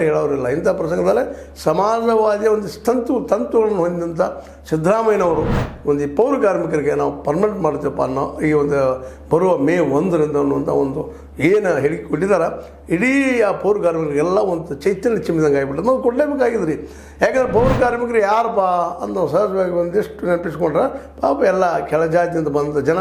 ಹೇಳೋರಿಲ್ಲ ಇಂಥ ಪ್ರಸಂಗದಲ್ಲೇ ಸಮಾಜವಾದಿಯ ಒಂದಿಷ್ಟು ತಂತುಗಳನ್ನು ಹೊಂದಿದಂಥ ಸಿದ್ದರಾಮಯ್ಯನವರು ಒಂದು ಈ ಪೌರ ಕಾರ್ಮಿಕರಿಗೆ ನಾವು ಪರ್ಮನೆಂಟ್ ಮಾಡ್ತೀವಪ್ಪ ಅನ್ನೋ ಈ ಒಂದು ಬರುವ ಮೇ 1ರಿಂದ ಅನ್ನುವಂಥ ಒಂದು ಏನು ಹೇಳಿಕೆ ಕೊಟ್ಟಿದ್ದಾರೆ. ಇಡೀ ಆ ಪೌರ ಕಾರ್ಮಿಕರಿಗೆಲ್ಲ ಒಂದು ಚೈತನ್ಯ ಚಿಮ್ಮಿದಂಗೆ ಆಗಿಬಿಟ್ಟು ನಾವು ಕೊಡಲೇಬೇಕಾಗಿದ್ರಿ. ಯಾಕಂದರೆ ಪೌರ ಕಾರ್ಮಿಕರು ಯಾರಪ್ಪ ಅಂತ ಸಹಜವಾಗಿ ಒಂದಿಷ್ಟು ನೆನಪಿಸ್ಕೊಂಡ್ರೆ ಪಾಪ ಎಲ್ಲ ಕೆಳಜಾತಿಯಿಂದ ಬಂದ ಜನ,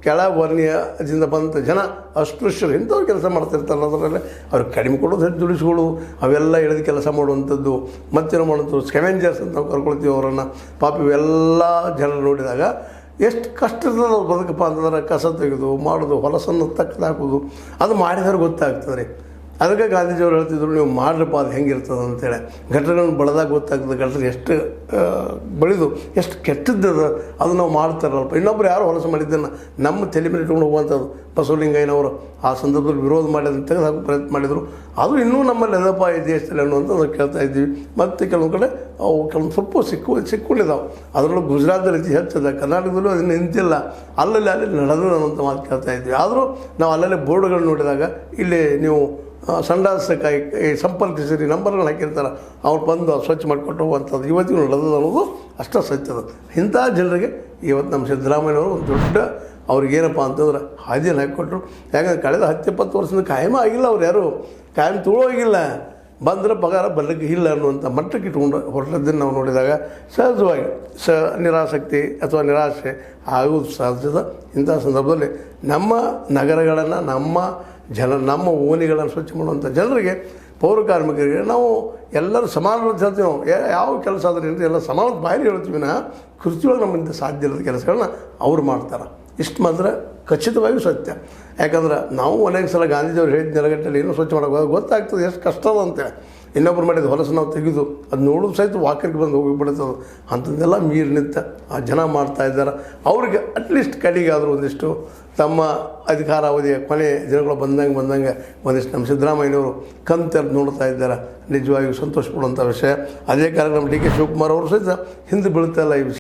ಕೆಳವರ್ಣೀಯದಿಂದ ಬಂದ ಜನ, ಅಸ್ಪೃಶ್ಯರು ಇಂಥವ್ರು ಕೆಲಸ ಮಾಡ್ತಿರ್ತಾರಲ್ಲ. ಅದರಲ್ಲಿ ಅವ್ರಿಗೆ ಕಡಿಮೆ ಕೊಡೋದು, ಹೆಚ್ಚು ದುಡಿಸ್ಕೊಳ್ಳೋದು, ಅವೆಲ್ಲ ಇಳಿದು ಕೆಲಸ ಮಾಡುವಂಥದ್ದು, ಮತ್ತೇನು ಮಾಡುವಂಥದ್ದು ಸ್ಕೆವೆಂಜರ್ಸ್ ಅಂತ ನಾವು ಕರ್ಕೊಳ್ತೀವಿ ಅವರನ್ನು. ಪಾಪ ಇವೆಲ್ಲ ಜನರು ನೋಡಿದಾಗ ಎಷ್ಟು ಕಷ್ಟದ ಬದುಕಪ್ಪ ಅಂತಂದ್ರೆ ಕಸ ತೆಗೆದು ಮಾಡೋದು, ಹೊಲಸನ್ನು ತಕ್ಕದು ಹಾಕೋದು, ಅದು ಮಾಡಿದ್ರೆ ಗೊತ್ತಾಗ್ತದೆ ರೀ. ಅದಕ್ಕೆ ಗಾಂಧೀಜಿಯವರು ಹೇಳ್ತಿದ್ರು, ನೀವು ಮಾಡ್ರಪ್ಪ ಅದು ಹೆಂಗಿರ್ತದೆ ಅಂತೇಳಿ. ಗಟ್ಟರಗಳನ್ನು ಬಳದಾಗ ಗೊತ್ತಾಗ್ತದೆ ಗಟ್ಟರ ಎಷ್ಟು ಬೆಳೆದು ಎಷ್ಟು ಕೆಟ್ಟದ್ದದ ಅದು ನಾವು ಮಾಡ್ತಾರಲ್ಪ. ಇನ್ನೊಬ್ರು ಯಾರು ಹೊಲಸು ಮಾಡಿದ್ದನ್ನು ನಮ್ಮ ತಲೆ ಮೇಲೆ ಇಟ್ಕೊಂಡು ಹೋಗುವಂಥದ್ದು. ಬಸವಲಿಂಗಯ್ಯನವರು ಆ ಸಂದರ್ಭದಲ್ಲಿ ವಿರೋಧ ಮಾಡಿದ್ದನ್ನು ತೆಗೆದು ಹಾಕೋ ಪ್ರಯತ್ನ ಮಾಡಿದರು. ಅದು ಇನ್ನೂ ನಮ್ಮಲ್ಲಿ ಅದಪ್ಪ ಈ ದೇಶದಲ್ಲಿ ಅನ್ನುವಂಥದ್ದು ಕೇಳ್ತಾ ಇದ್ದೀವಿ. ಮತ್ತು ಕೆಲವೊಂದು ಕಡೆ ಅವು ಕೆಲವೊಂದು ಸ್ವಲ್ಪ ಸಿಕ್ಕೊಂಡಿದ್ದಾವೆ. ಅದರಲ್ಲೂ ಗುಜರಾತ್ದಲ್ಲಿ ಅತಿ ಹೆಚ್ಚಿದೆ, ಕರ್ನಾಟಕದಲ್ಲೂ ಅದನ್ನು ನಿಂತಿಲ್ಲ, ಅಲ್ಲಿ ನಡೆದು ಅನ್ನುವಂಥ ಮಾತು ಕೇಳ್ತಾ ಇದ್ವಿ. ಆದರೂ ನಾವು ಅಲ್ಲಲ್ಲೇ ಬೋರ್ಡ್ಗಳು ನೋಡಿದಾಗ ಇಲ್ಲಿ ನೀವು ಸಂಡಾಸಕ್ಕಾಗಿ ಸಂಪರ್ಕಿಸಿರಿ ನಂಬರ್ಗಳು ಹಾಕಿರ್ತಾರೆ, ಅವ್ರು ಬಂದು ಸ್ವಚ್ಛ ಮಾಡಿಕೊಟ್ಟು ಹೋಗುವಂಥದ್ದು ಇವತ್ತಿಗೂ ನಡೆದದು ಅನ್ನೋದು ಅಷ್ಟೇ ಸತ್ಯದ. ಇಂಥ ಜನರಿಗೆ ಇವತ್ತು ನಮ್ಮ ಸಿದ್ದರಾಮಯ್ಯನವರು ಒಂದು ದೊಡ್ಡ ಅವ್ರಿಗೇನಪ್ಪ ಅಂತಂದ್ರೆ ಹಾದಿಯನ್ನು ಹಾಕಿಕೊಟ್ರು. ಯಾಕಂದರೆ ಕಳೆದ 10-20 ವರ್ಷದಿಂದ ಕಾಯಮ ಆಗಿಲ್ಲ, ಅವ್ರು ಯಾರು ಕಾಯಂ ತುಳೋಗಿಲ್ಲ, ಬಂದರೆ ಪಗಾರ ಬರಲಿಕ್ಕೆ ಇಲ್ಲ ಅನ್ನುವಂಥ ಮಟ್ಟಕ್ಕೆ ಇಟ್ಕೊಂಡು ಹೊರಟದ್ದನ್ನು ನಾವು ನೋಡಿದಾಗ ಸಹಜವಾಗಿ ನಿರಾಸಕ್ತಿ ಅಥವಾ ನಿರಾಶೆ ಆಗುವುದು ಸಹಜದ. ಇಂಥ ಸಂದರ್ಭದಲ್ಲಿ ನಮ್ಮ ನಗರಗಳನ್ನು ನಮ್ಮ ಓಣಿಗಳನ್ನು ಸ್ವಚ್ಛ ಮಾಡುವಂಥ ಜನರಿಗೆ, ಪೌರ ಕಾರ್ಮಿಕರಿಗೆ ನಾವು ಎಲ್ಲರೂ ಸಮಾನವಾಗಿ ಹೇಳ್ತೀವಿ. ನಾವು ಯಾವ ಕೆಲಸ ಆದ್ರೆ ಏನ್ರಿ ಎಲ್ಲ ಸಮಾನ ಬಾಯಲ್ಲಿ ಹೇಳ್ತೀವಿ ನಾ, ಕೃತಿಯೊಳಗೆ ನಮ್ಮಿಂದ ಸಾಧ್ಯ ಇಲ್ಲದ ಕೆಲಸಗಳನ್ನ ಅವ್ರು ಮಾಡ್ತಾರೆ. ಇಷ್ಟು ಮಾತ್ರ ಖಚಿತವಾಗಿಯೂ ಸತ್ಯ. ಯಾಕಂದ್ರೆ ನಾವು ಅನೇಕ ಸಲ ಗಾಂಧೀಜಿಯವ್ರು ಹೇಳಿದ ನೆಲಗಟ್ಟಲ್ಲಿ ಏನೂ ಸ್ವಚ್ಛ ಮಾಡೋದು ಗೊತ್ತಾಗ್ತದೆ ಎಷ್ಟು ಕಷ್ಟ ಅದ ಅಂತೇಳಿ. ಇನ್ನೊಬ್ರು ಮಾಡಿದ ಹೊಲಸು ನಾವು ತೆಗೆದು ಅದು ನೋಡೋದು ಸಹಿತ ವಾಕರ್ಗೆ ಬಂದು ಹೋಗಿಬಿಡ್ತದೆ. ಅಂಥದ್ದೆಲ್ಲ ಮೀರಿ ನಿಂತ ಆ ಜನ ಮಾಡ್ತಾ ಇದ್ದಾರೆ. ಅವ್ರಿಗೆ ಅಟ್ಲೀಸ್ಟ್ ಕಡೆಗಾದರೂ ಒಂದಿಷ್ಟು ತಮ್ಮ ಅಧಿಕಾರಾವಧಿಯ ಕೊನೆ ದಿನಗಳು ಬಂದಂಗೆ ಒಂದಿಷ್ಟು ನಮ್ಮ ಸಿದ್ದರಾಮಯ್ಯನವರು ಕಂತೆರೆದು ನೋಡ್ತಾ ಇದ್ದಾರೆ. ನಿಜವಾಗಿಯೂ ಸಂತೋಷ ಪಡುವಂಥ ವಿಷಯ. ಅದೇ ಕಾರಣ ನಮ್ಮ ಡಿ ಕೆ ಶಿವಕುಮಾರ್ ಅವರು ಸಹಿತ ಹಿಂದೆ ಬೀಳ್ತಾ ಇಲ್ಲ ಈ ವಿಷಯ.